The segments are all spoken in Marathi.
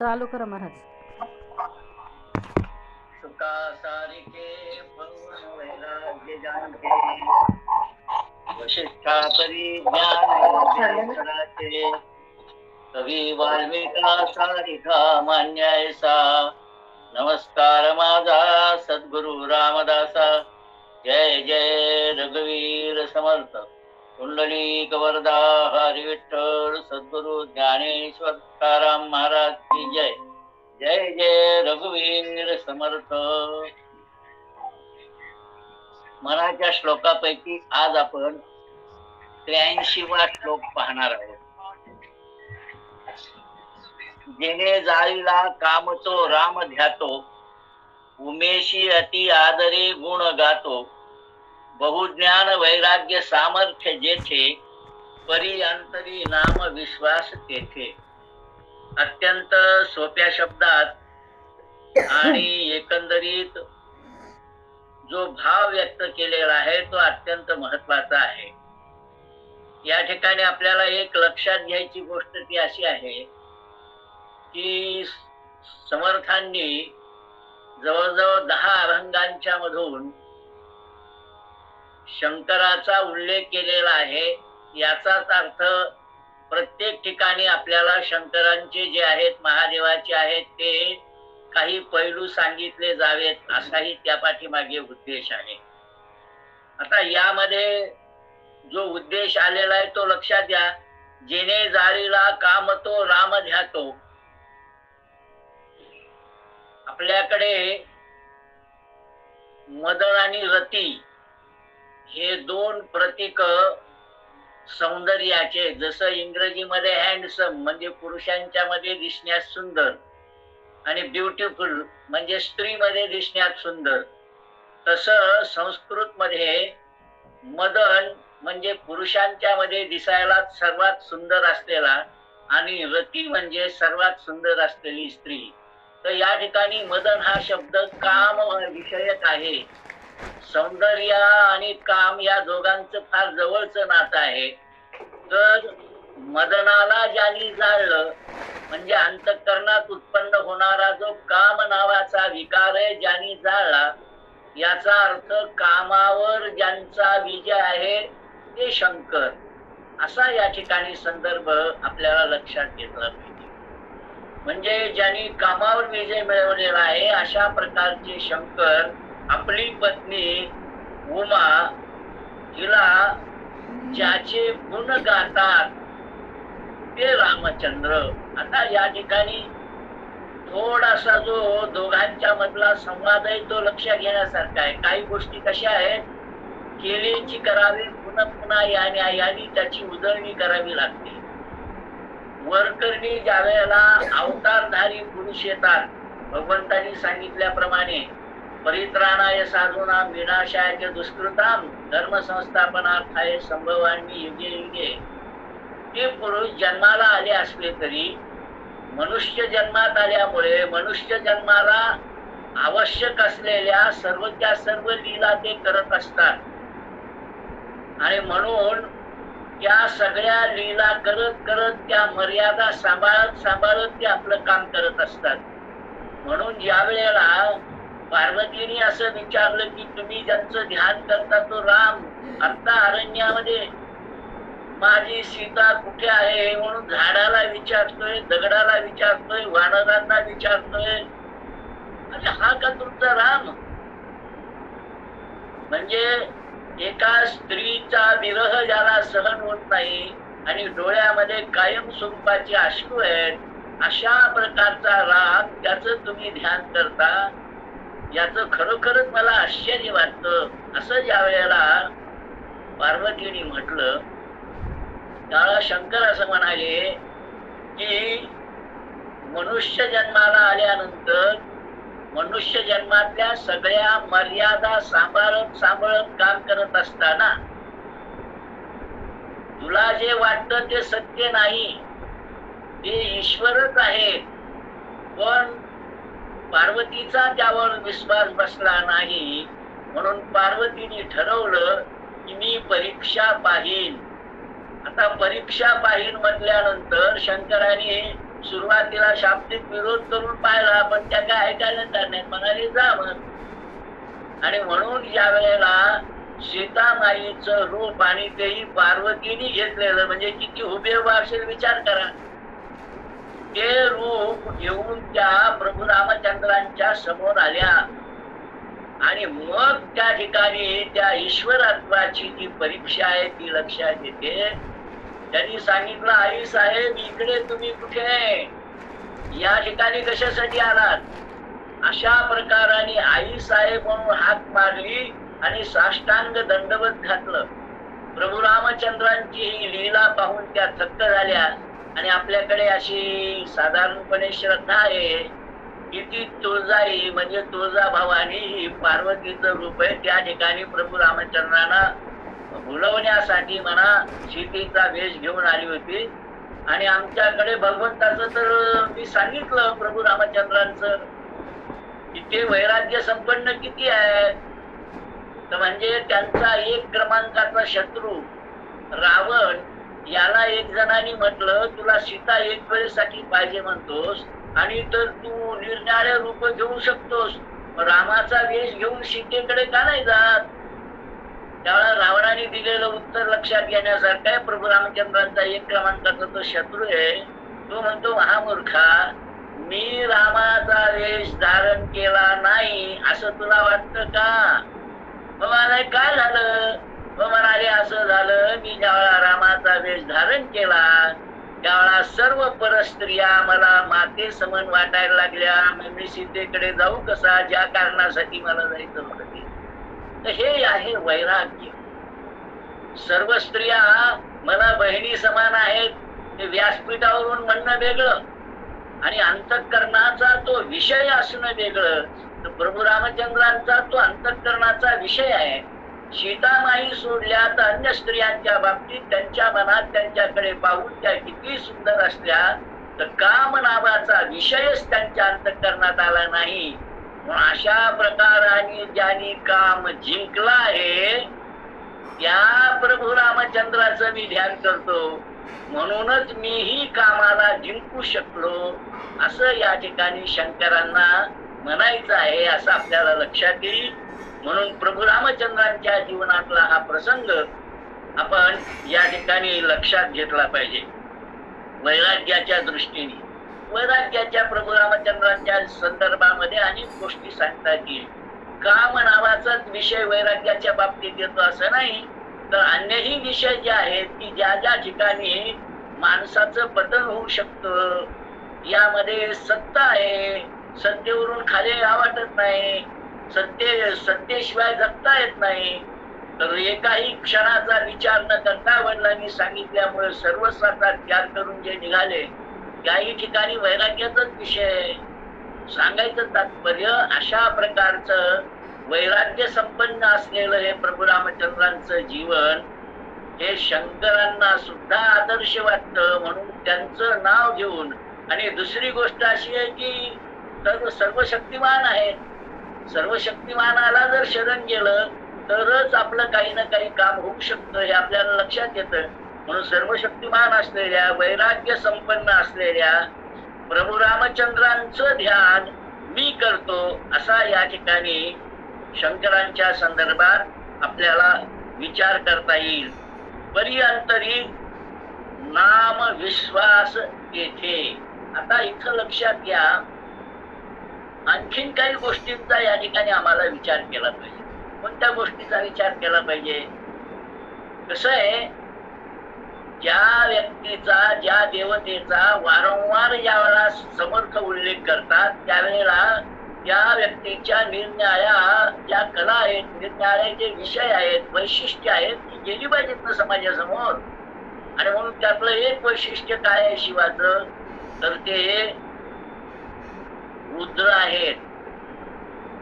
चालू करा महाराज. सुका सारिके पवन वैराग्य जानते वशिष्ठा परी ज्ञान कराचे कवी वाल्मिका सारिका मान्य ऐसा नमस्कार माझा सद्गुरु रामदासा. जय जय रघुवीर समर्थ कुंडलिक वरदा हरी विठ्ठल सद्गुरु ज्ञानेश्वर तुकाराम महाराज की जय. जय जय रघुवीर समर्थ. मनाच्या श्लोकापैकी आज आपण 83वा श्लोक पाहणार आहोत. जेणे जाळीला कामतो राम ध्यातो उमेशी अति आदरे गुण गातो बहुज्ञान वैराग्य सामर्थ्य जेथे परी अंतरी नाम विश्वास तेथे. अत्यंत सोप्या शब्दात आणि एकंदरीत जो भाव व्यक्त केलेला आहे तो अत्यंत महत्वाचा आहे. या ठिकाणी आपल्याला एक लक्षात घ्यायची गोष्ट ती अशी आहे की समर्थांनी जवळजवळ 10 अभंगांच्या मधून शंकराचा उल्लेख केलेला आहे. याचाच अर्थ प्रत्येक ठिकाणी आपल्याला शंकरांचे जे आहेत महादेवाचे आहेत ते काही पैलू सांगितले जावेत असाही त्या पाठीमागे उद्देश आहे. आता यामध्ये जो उद्देश आलेला आहे तो लक्षात घ्या. जेणे जाळीला कामतो राम ध्यातो. आपल्याकडे मदन आणि रती हे 2 प्रतीक सौंदर्याचे, जसं इंग्रजीमध्ये हँडसम म्हणजे पुरुषांच्या मध्ये दिसण्यास सुंदर आणि ब्युटिफुल म्हणजे स्त्रीमध्ये दिसण्यात सुंदर, तसं संस्कृत मध्ये मदन म्हणजे पुरुषांच्या मध्ये दिसायला सर्वात सुंदर असलेला आणि रती म्हणजे सर्वात सुंदर असलेली स्त्री. तर या ठिकाणी मदन हा शब्द काम विषयक आहे. सौंदर्य आणि काम या दोघांचं फार जवळचं नातं आहे. तर मदनाला ज्यांनी जाळलं म्हणजे अंतःकरणात उत्पन्न होणारा जो काम नावाचा विकार आहे ज्यांनी जाळला, याचा अर्थ कामावर ज्यांचा विजय आहे ते शंकर, असा या ठिकाणी संदर्भ आपल्याला लक्षात घेतला पाहिजे. म्हणजे ज्यांनी कामावर विजय मिळवलेला आहे अशा प्रकारचे शंकर आपली पत्नी उमा हिला ज्याचे गुण गातात ते रामचंद्र. आता या ठिकाणी थोडासा जो दोघांच्या मधला संवाद आहे तो लक्षात घेण्यासारखा आहे. काही गोष्टी कशा आहेत, केलेची करावी पुन्हा पुन्हा याने त्याची उजळणी करावी लागते. वरकरणी ज्या वेळेला अवतारधारी पुरुष येतात, भगवंतांनी सांगितल्याप्रमाणे परित्राणाय साधूनां विनाशाय दुष्कृतां धर्म संस्थापनार्थाय संभवामी युगे युगे. ते पुरुष जन्माला आले असले तरी मनुष्य जन्मात आल्यामुळे मनुष्य जन्माला आवश्यक असलेल्या सर्वच्या सर्व लीला ते करत असतात आणि म्हणून त्या सगळ्या लीला करत करत त्या मर्यादा सांभाळत ते आपलं काम करत असतात. म्हणून ज्या वेळेला पार्वतीने असं विचारलं की तुम्ही ज्यांचं ध्यान करता तो राम आता अरण्यामध्ये माझी सीता कुठे आहे म्हणून झाडाला विचारतोय, दगडाला विचारतोय, वानरांना विचारतोय, अरे हा का तुमचा राम? म्हणजे एका स्त्रीचा विरह ज्याला सहन होत नाही आणि डोळ्यामध्ये कायम स्वरूपाचे अश्रू आहेत, अशा प्रकारचा राम त्याचं तुम्ही ध्यान करता, याचं खरोखरच मला आश्चर्य वाटतं. असं ज्या वेळेला पार्वतीने म्हटलं त्यावेळेला शंकर असं म्हणाले की मनुष्य जन्माला आल्यानंतर मनुष्य जन्मातल्या सगळ्या मर्यादा सांभाळत काम करत असताना तुला जे वाटतं ते सत्य नाही, ते ईश्वरच आहे. पण पार्वतीचा त्यावर विश्वास बसला नाही म्हणून पार्वतीने ठरवलं की मी परीक्षा पाहीन. आता परीक्षा पाहीन म्हटल्यानंतर शंकराने सुरुवातीला शाब्दिक विरोध करून पाहिला, पण त्या काय ऐकायला तर नाही, म्हणाले जा म्हण. आणि म्हणून ज्या वेळेला सीतामाईचं रूप आणि तेही पार्वतीने घेतलेलं, म्हणजे किती हुबेहूब असेल विचार करा. ते रूप घेऊन त्या प्रभू रामचंद्रांच्या समोर आल्या आणि मग त्या ठिकाणी त्या ईश्वरत्वाची जी परीक्षा आहे ती लक्षात येते. त्यांनी सांगितलं, आई साहेब इकडे तुम्ही कुठे, या ठिकाणी कशासाठी आलात? अशा प्रकाराने आई साहेब म्हणून हाक मारली आणि साष्टांग दंडवत घातलं. प्रभू रामचंद्रांची ही लीला पाहून त्या थक्क झाल्या. आणि आपल्याकडे अशी साधारणपणे श्रद्धा आहे की ती तुळजाई म्हणजे तुळजा भवानी ही पार्वतीचं रूप आहे. त्या ठिकाणी प्रभू रामचंद्रांना भुलवण्यासाठी म्हणा सीतेचा वेश घेऊन आली होती. आणि आमच्याकडे भगवंताचं तर मी सांगितलं प्रभू रामचंद्रांचं की ते वैराग्य संपन्न किती आहे. तर म्हणजे त्यांचा एक क्रमांकाचा शत्रू रावण, याला एक जणांनी म्हटलं तुला सीता एक वेळेसाठी पाहिजे म्हणतोस आणि तर तू निरनिराळे रूप घेऊ शकतोस, रामाचा वेश घेऊन सीतेकडे का नाही जात? त्यावेळेला रावणाने दिलेलं उत्तर लक्षात घेण्यासारखं आहे. प्रभू रामचंद्रांचा एक क्रमांकाचा तो शत्रू आहे. तो म्हणतो, महामूर्खा, मी रामाचा वेश धारण केला नाही असं तुला वाटतं का? म्हणाले काय झालं? म्हणाले असं झालं, मी ज्यावेळा रामाचा वेश धारण केला त्यावेळा सर्व परस्त्रिया मला माते समन वाटायला लागल्या. मी सीतेकडे जाऊ कसा, ज्या कारणासाठी मला जायचं होतं ते. तर हे आहे वैराग्य. सर्व स्त्रिया मला बहिणी समान आहेत हे व्यासपीठावरून म्हणणं वेगळं आणि अंतःकरणाचा तो विषय असणं वेगळं. तर प्रभू रामचंद्रांचा तो अंतःकरणाचा विषय आहे. सीतामाई सोडल्या तर अन्य स्त्रियांच्या बाबतीत त्यांच्या मनात त्यांच्याकडे पाहून त्या किती सुंदर असल्या तर काम नावाचा विषयच त्यांच्या अंतःकरणात आला नाही. अशा प्रकाराने ज्यांनी काम जिंकला आहे त्या प्रभू रामचंद्राचं मी ध्यान करतो, म्हणूनच मीही कामाला जिंकू शकलो असं या ठिकाणी शंकरांना म्हणायचं आहे, असं आपल्याला लक्षात येईल. म्हणून प्रभू रामचंद्रांच्या जीवनातला हा प्रसंग आपण या ठिकाणी लक्षात घेतला पाहिजे. वैराग्याच्या दृष्टीने वैराग्याच्या प्रभू रामचंद्रांच्या संदर्भामध्ये अनेक गोष्टी सांगतात येईल. काम नावाचाच विषय वैराग्याच्या बाबतीत येतो असं नाही, तर अन्यही विषय जे आहेत की ज्या ज्या ठिकाणी माणसाचं पतन होऊ शकतं, यामध्ये सत्ता आहे, सत्तेवरून खाली वाटत नाही, सत्तेशिवाय जगता येत नाही. तर एकाही क्षणाचा विचार न करता वडिलांनी सांगितल्यामुळे सर्वस्वाचा त्याग करून जे निघाले त्याही ठिकाणी वैराग्याचाच विषय. सांगायचं तात्पर्य अशा प्रकारचं वैराग्य संपन्न असलेलं हे प्रभू रामचंद्रांचं जीवन हे शंकरांना सुद्धा आदर्श वाटतं, म्हणून त्यांचं नाव घेऊन. आणि दुसरी गोष्ट अशी आहे की सर्वशक्तिमान आहेत. सर्वशक्तिमानाला जर शरण गेलं तरच आपलं काही ना काही काम होऊ शकतं हे आपल्याला लक्षात येतं. म्हणून सर्वशक्तिमान असलेल्या वैराग्य संपन्न असलेल्या प्रभू रामचंद्रांचं ध्यान मी करतो असा या ठिकाणी शंकरांच्या संदर्भात आपल्याला विचार करता येईल. परिअंतरी नाम विश्वास येथे. आता इथं लक्षात घ्या, आणखीन काही गोष्टींचा या ठिकाणी आम्हाला विचार केला पाहिजे. कोणत्या गोष्टीचा विचार केला पाहिजे? कसं आहे, ज्या व्यक्तीचा ज्या देवतेचा वारंवार ज्यावेळेला समर्थ उल्लेख करतात त्यावेळेला त्या व्यक्तीच्या निरनिराळ्या ज्या कला आहेत, निरनिराळे जे विषय आहेत, वैशिष्ट्य आहेत ती गेली पाहिजेत ना समाजासमोर. आणि म्हणून त्यातलं एक वैशिष्ट्य काय आहे शिवाचं, तर ते रुद्र आहेत.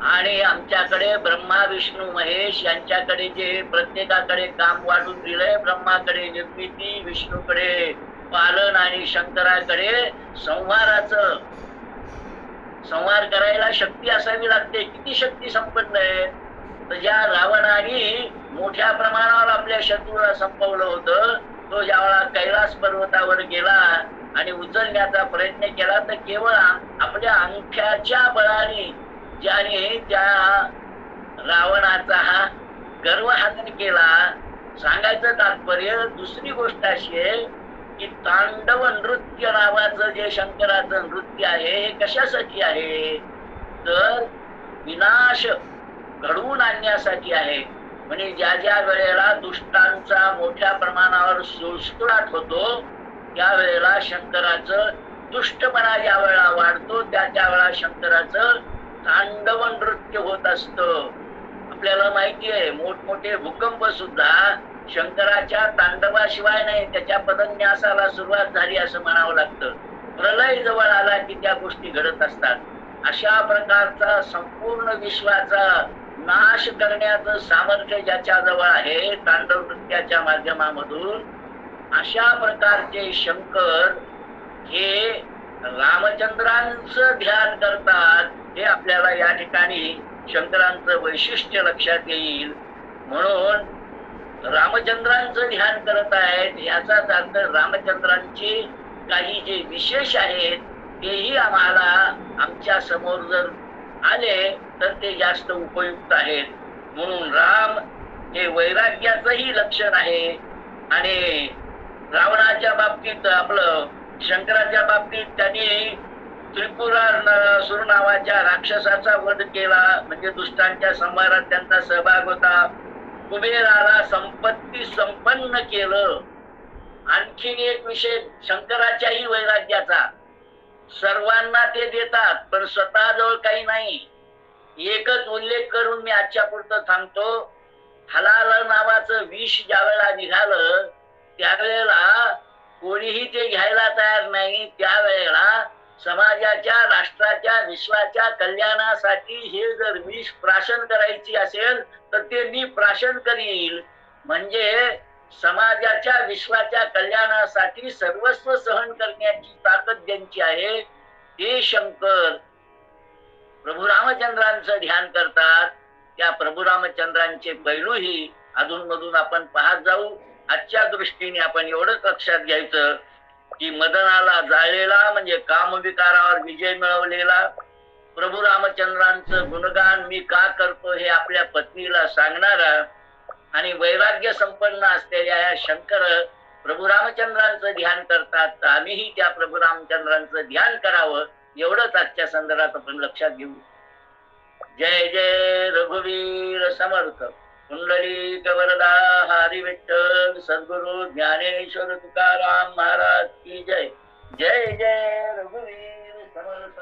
आणि आमच्याकडे ब्रह्मा विष्णू महेश यांच्याकडे जे प्रत्येकाकडे काम वाढून दिलंय, ब्रह्माकडे निर्मिती, विष्णूकडे पालन आणि शंकराकडे संहाराचं. संहार करायला शक्ती असावी लागते. किती शक्ती संपन्न आहे. तर ज्या रावणाने मोठ्या प्रमाणावर आपल्या शत्रूला संपवलं होतं, तो ज्यावेळा कैलास पर्वतावर गेला आणि उचलण्याचा प्रयत्न केला तर केवळ आपल्या अंगठ्याच्या बळाने ज्याने त्या रावणाचा हा गर्वहातन केला. सांगायचं तात्पर्य दुसरी गोष्ट अशी आहे की तांडव नृत्य नावाचं जे शंकराचं नृत्य आहे हे कशासाठी आहे तर विनाश घडवून आणण्यासाठी आहे. म्हणजे ज्या ज्या वेळेला दुष्टांचा मोठ्या प्रमाणावर सुळसुळाट होतो त्यावेळेला शंकराचं दुष्टपणा ज्या वेळेला वाढतो त्या वेळा शंकराचं तांडव नृत्य होत असतं. आपल्याला माहिती आहे मोठमोठे भूकंप सुद्धा शंकराच्या तांडवाशिवाय नाही, त्याच्या पदन्यासाला सुरुवात झाली असं म्हणावं लागतं. प्रलय जवळ आला की त्या गोष्टी घडत असतात. अशा प्रकारचा संपूर्ण विश्वाचा नाश करण्याचं सामर्थ्य ज्याच्या जवळ आहे तांडव नृत्याच्या माध्यमामधून, अशा प्रकारचे शंकर हे रामचंद्रांचं ध्यान करतात. हे आपल्याला या ठिकाणी शंकरांचं वैशिष्ट्य लक्षात येईल. म्हणून रामचंद्रांचं ध्यान करत आहेत याचाच अर्थ रामचंद्रांचे काही जे विशेष आहेत तेही आम्हाला आमच्या समोर जर आले तर ते जास्त उपयुक्त आहेत. म्हणून राम हे वैराग्याचंही लक्षण आहे. आणि रावणाच्या बाबतीत आपलं शंकराच्या बाबतीत त्यांनी त्रिपुरासुर नावाच्या राक्षसाचा वध केला, म्हणजे दुष्टांच्या संहारात त्यांचा सहभाग होता. कुबेराला संपत्ती संपन्न केलं. आणखीन एक विषय शंकराच्याही वैराग्याचा, सर्वांना ते देतात पण स्वतःजवळ काही नाही. एकच उल्लेख करून मी आजच्या पुरतं थांबतो. हलाल नावाचं विष ज्या वेळेला निघालं त्यावेळेला कोणीही ते घ्यायला तयार नाही. त्यावेळेला समाजाच्या, राष्ट्राच्या, विश्वाच्या कल्याणासाठी हे जर विष प्राशन करायची असेल तर ते मी प्राशन करील. म्हणजे समाजाच्या, विश्वाच्या कल्याणासाठी सर्वस्व सहन करण्याची ताकद ज्यांची आहे ते शंकर प्रभू रामचंद्रांचं ध्यान करतात. त्या प्रभू रामचंद्रांचे पैलूही अधूनमधून आपण पाहत जाऊ. आजच्या दृष्टीने आपण एवढंच लक्षात घ्यायचं की मदनाला जाळलेला म्हणजे कामविकारावर विजय मिळवलेला प्रभू रामचंद्रांचं गुणगान मी का करतो हे आपल्या पत्नीला सांगणारा आणि वैराग्य संपन्न असलेल्या या शंकर प्रभू रामचंद्रांचं ध्यान करतात. तर आम्हीही त्या प्रभू रामचंद्रांचं ध्यान करावं एवढंच आजच्या संदर्भात आपण लक्षात घेऊ. जय जय रघुवीर समर्थ. कुंडलिक वरदा हरी विठ्ठल सद्गुरु ज्ञानेश्वर तुकाराम महाराज की जय. जय जय रघुवीर समर्थ.